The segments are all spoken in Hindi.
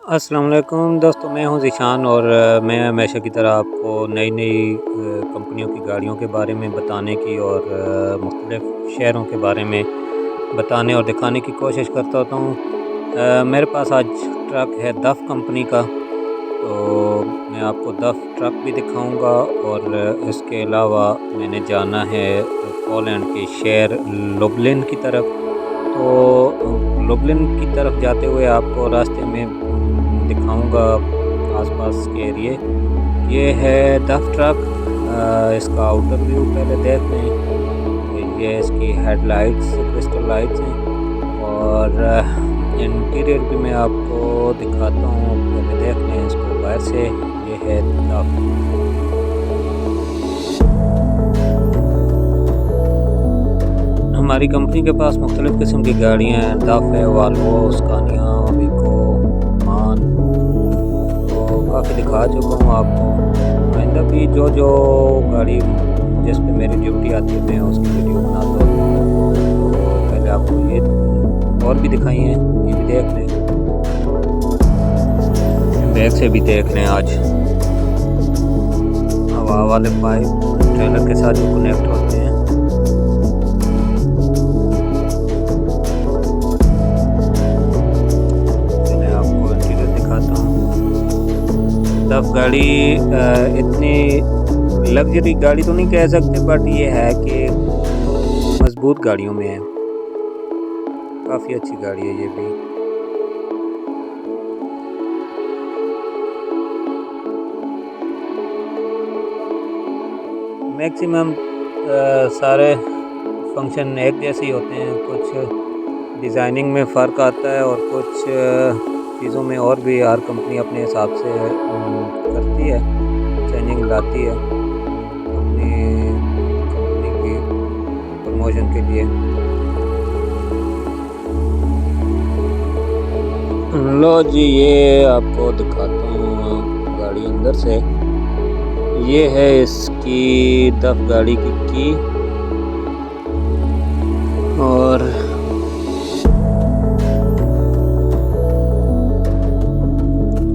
अस्सलाम वालेकुम दोस्तों, मैं हूं ज़ीशान और मैं हमेशा की तरह आपको नई नई कंपनियों की गाड़ियों के बारे में बताने की और मुख्तलिफ़ शहरों के बारे में बताने और दिखाने की कोशिश करता होता हूँ। मेरे पास आज ट्रक है दफ़ कंपनी का, तो मैं आपको दफ़ ट्रक भी दिखाऊंगा और इसके अलावा मैंने जाना है पोलैंड के शहर लुब्लिन की तरफ। तो लुब्लिन की तरफ जाते हुए आपको रास्ते में दिखाऊंगा आसपास के एरिए। ये है डफ ट्रक। इसका आउटर व्यू पहले देख लें। ये इसकी हेडलाइट्स क्रिस्टल लाइट्स हैं और इंटीरियर भी मैं आपको दिखाता हूँ। पहले देख लें इसको बाहर से। ये है डफ। हमारी कंपनी के पास मुख्तलिफ़ किस्म की गाड़ियाँ हैं। डफ है, वाल्वो, स्कानिया, विको, मान, तो काफ़ी दिखा चुका हूँ आपको। आइंदा भी जो जो गाड़ी जिस पे मेरी ड्यूटी आती है मैं उसकी वीडियो बनाता हूँ। तो पहले आपको ये और भी दिखाई हैं, ये भी देख लें। बैक से भी देख लें। आज हवा वाले पाइप ट्रेलर के साथ जो कनेक्ट होते हैं। चलिए आपको इंटीरियर दिखाता हूँ। टफ गाड़ी इतनी लग्जरी गाड़ी तो नहीं कह सकते, बट ये है कि मजबूत गाड़ियों में है। काफ़ी अच्छी गाड़ी है ये भी। मैक्सिमम सारे फंक्शन एक जैसे ही होते हैं। कुछ डिज़ाइनिंग में फ़र्क आता है और कुछ चीज़ों में और भी हर कंपनी अपने हिसाब से करती है, चेंजिंग लाती है अपनी कंपनी की प्रमोशन के लिए। लो जी, ये आपको दिखाता हूँ गाड़ी अंदर से। ये है इसकी दफ गाड़ी की और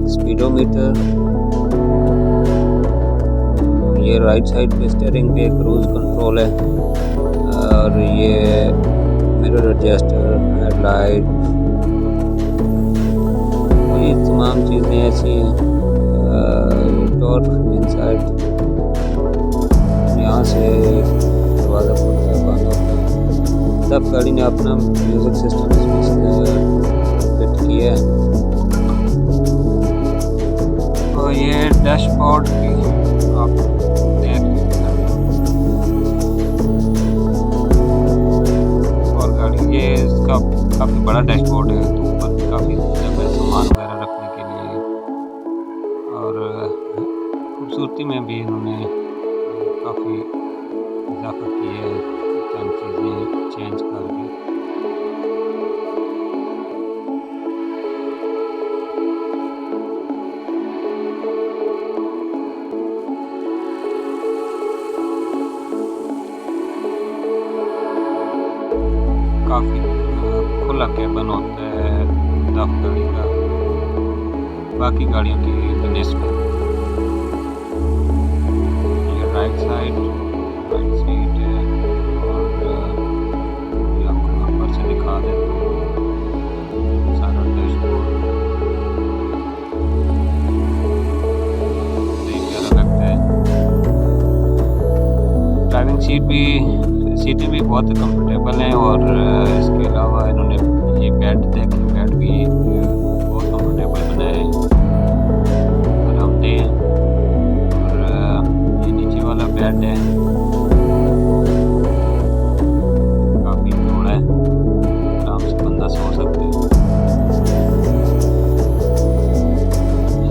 स्पीडोमीटर। ये राइट साइड पे स्टीयरिंग पे क्रूज कंट्रोल है और ये मिरर एडजस्टर, हेडलाइट, ये तमाम चीज़ें ऐसी हैं। डोर इनसाइड, यहाँ से दरवाज़ा खुलता है, बंद होता है। तब गाड़ी ने अपना म्यूज़िक सिस्टम इसमें फिट किया है। और ये डैशबोर्ड की आप देख सकते हैं। और गाड़ी ये इसका काफ़ी बड़ा डैशबोर्ड है, तो ऊपर काफ़ी जगह सामान वगैरह रखने के लिए। और खूबसूरती में भी इन्होंने काफ़ी इजाफा किया है, चंद चीज़ें चेंज करके। काफ़ी खुला कैबन होता है दफ गाड़ी का बाकी गाड़ियों की बनस्बत। ये राइट सीट है और ये आपको ऊपर से दिखा देता हूँ सारा डैशबोर्ड। सही प्यारा लगता है। ड्राइविंग सीटें भी बहुत कंफर्टेबल हैं और इसके अलावा इन्होंने ये बेड भी बहुत कंफर्टेबल बनाए हैं, आरामदेह। और ये नीचे वाला बेड है, काफ़ी चौड़ा है, आराम से बंदा सो सकते हैं।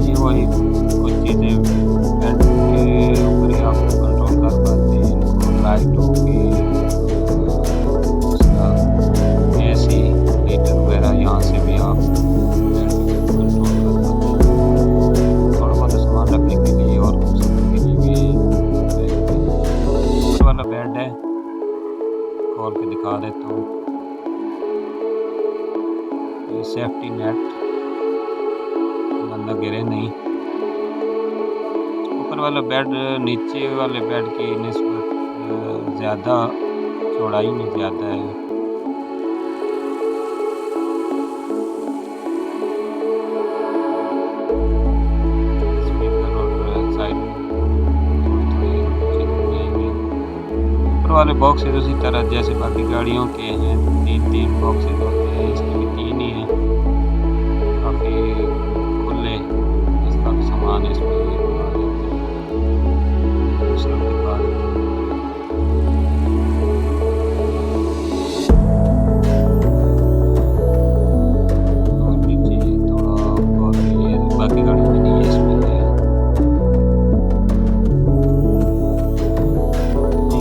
ये वही कुछ चीज़ें बेड के ऊपर ही आप कंट्रोल कर पाते हैं। इनको लाइट होगी, AC हीटर वगैरह यहाँ से भी आप कंट्रोल कर पाते हैं। थोड़ा बहुत सामान रखने के लिए और खूबसूरती के लिए भी ऊपर वाला बेड है, खोल के दिखा देता हूँ। ये सेफ्टी नेट गिरे नहीं। ऊपर वाला बेड नीचे वाले बेड की निस्बत ज़्यादा चौड़ाई में ज़्यादा है। स्पीकर और साइड थोड़े नीचे जाएंगे। ऊपर वाले बॉक्सेस उसी तरह जैसे बाकी गाड़ियों के हैं, तीन तीन बॉक्सेस होते हैं, इसके भी तीन ही हैं। काफ़ी खुले काफ़ी सामान है इसमें आ जाते हैं। दूसरा दिखा देते हैं। और नीचे थोड़ा और भी है, बाकी गाड़ियों में नहीं है, इसमें है।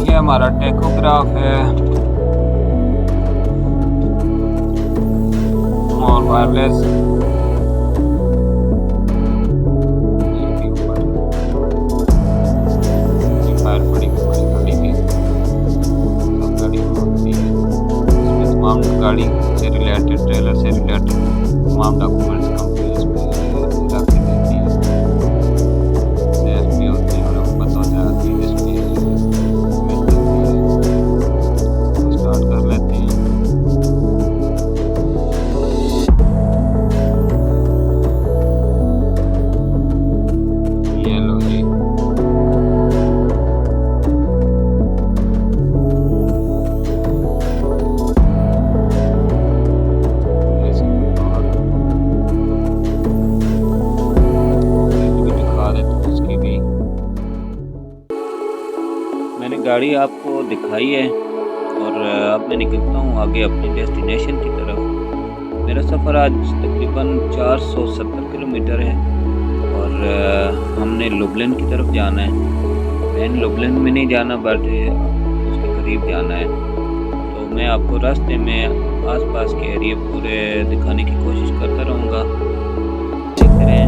ये हमारा टेकोग्राफ है और वायरलेस। ये भी ऊपर फायर पड़ी हमारी गाड़ी की, सब गाड़ी में होती है। इसमें तमाम गाड़ी से रिलेटेड, ट्रेलर से रिलेटेड तमाम डॉक्यूमेंट्स कंपनी इसमें रख के देती है। सेफ भी होती है और हमें पता हो जाती है इसमें मिल जाती है। तो स्टार्ट कर लेते हैं। ये लो जी, ऐसे और रेंज भी दिखा देते हैं इसकी भी। मैंने गाड़ी आपको दिखाई है और अब मैं निकलता हूँ आगे अपनी डेस्टिनेशन की तरफ। मेरा सफ़र आज तकरीबन 470 किलोमीटर है और हमने लुबलिन की तरफ जाना है। मेन लुबलिन में नहीं जाना बट उसके करीब जाना है। तो मैं आपको रास्ते में आसपास के एरिया पूरे दिखाने की कोशिश करता रहूँगा। देखते रहें।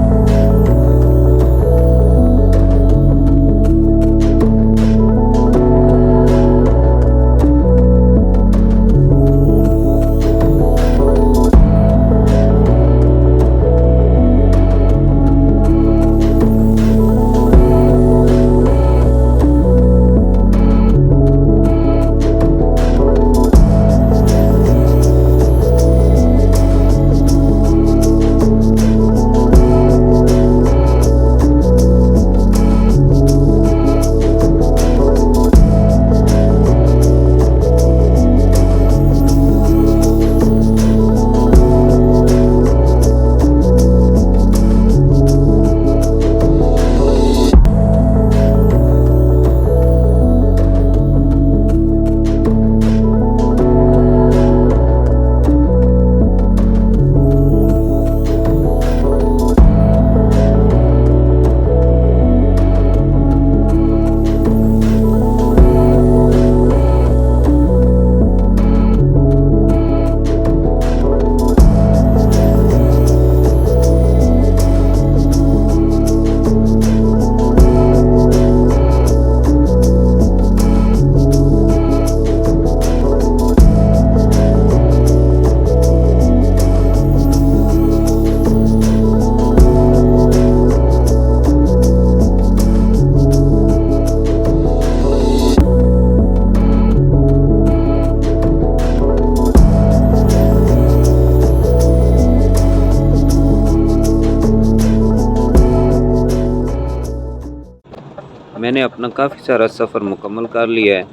मैंने अपना काफ़ी सारा सफ़र मुकम्मल कर लिया है।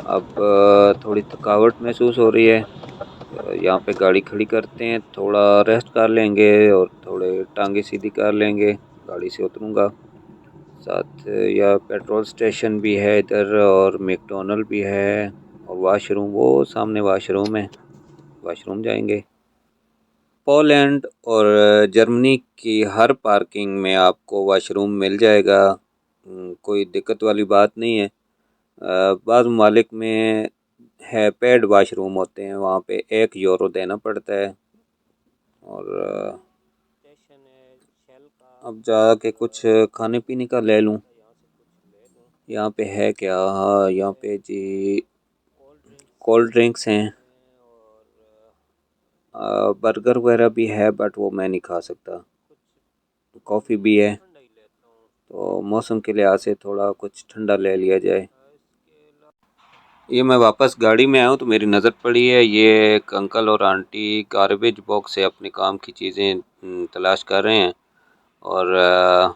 अब थोड़ी थकावट महसूस हो रही है। यहाँ पे गाड़ी खड़ी करते हैं, थोड़ा रेस्ट कर लेंगे और थोड़े टांगे सीधी कर लेंगे। गाड़ी से उतरूँगा। साथ या पेट्रोल स्टेशन भी है इधर और मैकडॉनल्ड भी है और वाशरूम, वो सामने वाशरूम है, वाशरूम जाएंगे। पोलैंड और जर्मनी की हर पार्किंग में आपको वाशरूम मिल जाएगा। कोई दिक्कत वाली बात नहीं है। बाज़ ममालिक में है पेड वाशरूम होते हैं, वहाँ पे €1 देना पड़ता है। और अब जाके कुछ खाने पीने का ले लूँ। यहाँ पे है क्या? हाँ, यहाँ पे जी कोल्ड ड्रिंक्स हैं, बर्गर वगैरह भी है बट वो मैं नहीं खा सकता। कॉफ़ी भी है, तो मौसम के लिहाज से थोड़ा कुछ ठंडा ले लिया जाए। ये मैं वापस गाड़ी में आया हूँ तो मेरी नज़र पड़ी है, ये एक अंकल और आंटी गार्बेज बॉक्स से अपने काम की चीज़ें तलाश कर रहे हैं। और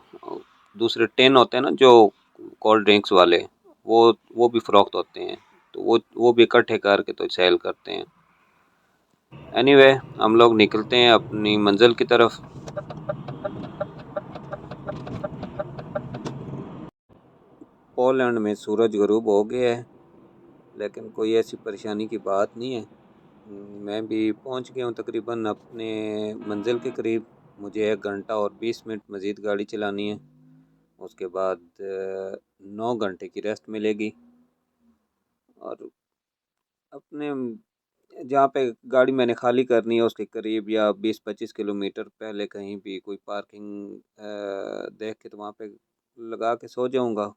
दूसरे टेन होते हैं ना जो कोल्ड ड्रिंक्स वाले, वो भी फ़रोख्त होते हैं, तो वो भी इकट्ठे करके तो सेल करते हैं। एनीवे, हम लोग निकलते हैं अपनी मंजिल की तरफ। पोलैंड में सूरज ग़रूब हो गया है, लेकिन कोई ऐसी परेशानी की बात नहीं है। मैं भी पहुंच गया हूं तकरीबन अपने मंजिल के करीब। मुझे 1 घंटा और 20 मिनट मज़ीद गाड़ी चलानी है, उसके बाद 9 घंटे की रेस्ट मिलेगी। और अपने जहाँ पे गाड़ी मैंने खाली करनी है उसके करीब या 20-25 किलोमीटर पहले कहीं भी कोई पार्किंग देख के तो वहाँ पे लगा के सो जाऊँगा।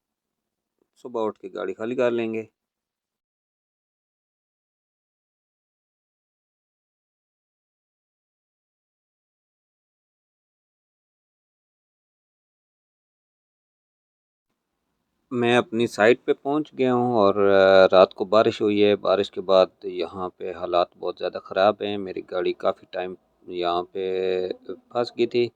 सुबह उठ के गाड़ी खाली कर लेंगे। मैं अपनी साइट पे पहुंच गया हूं और रात को बारिश हुई है। बारिश के बाद यहाँ पे हालात बहुत ज़्यादा ख़राब हैं। मेरी गाड़ी काफ़ी टाइम यहाँ पे फंस गई थी।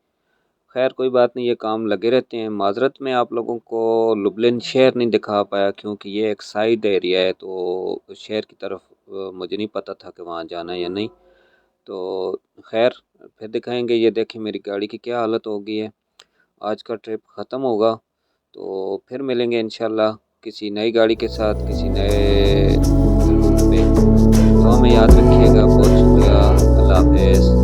खैर कोई बात नहीं, ये काम लगे रहते हैं। माजरत में आप लोगों को लुबलिन शहर नहीं दिखा पाया क्योंकि ये एक साइड एरिया है, तो शहर की तरफ मुझे नहीं पता था कि वहाँ जाना है या नहीं। तो खैर फिर दिखाएंगे। ये देखें मेरी गाड़ी की क्या हालत हो गई है। आज का ट्रिप ख़त्म होगा तो फिर मिलेंगे इंशाल्लाह किसी नई गाड़ी के साथ, किसी नए रूट पे। तो हमें याद रखिएगा। बहुत शुक्रिया। अल्लाह हाफ़िज़।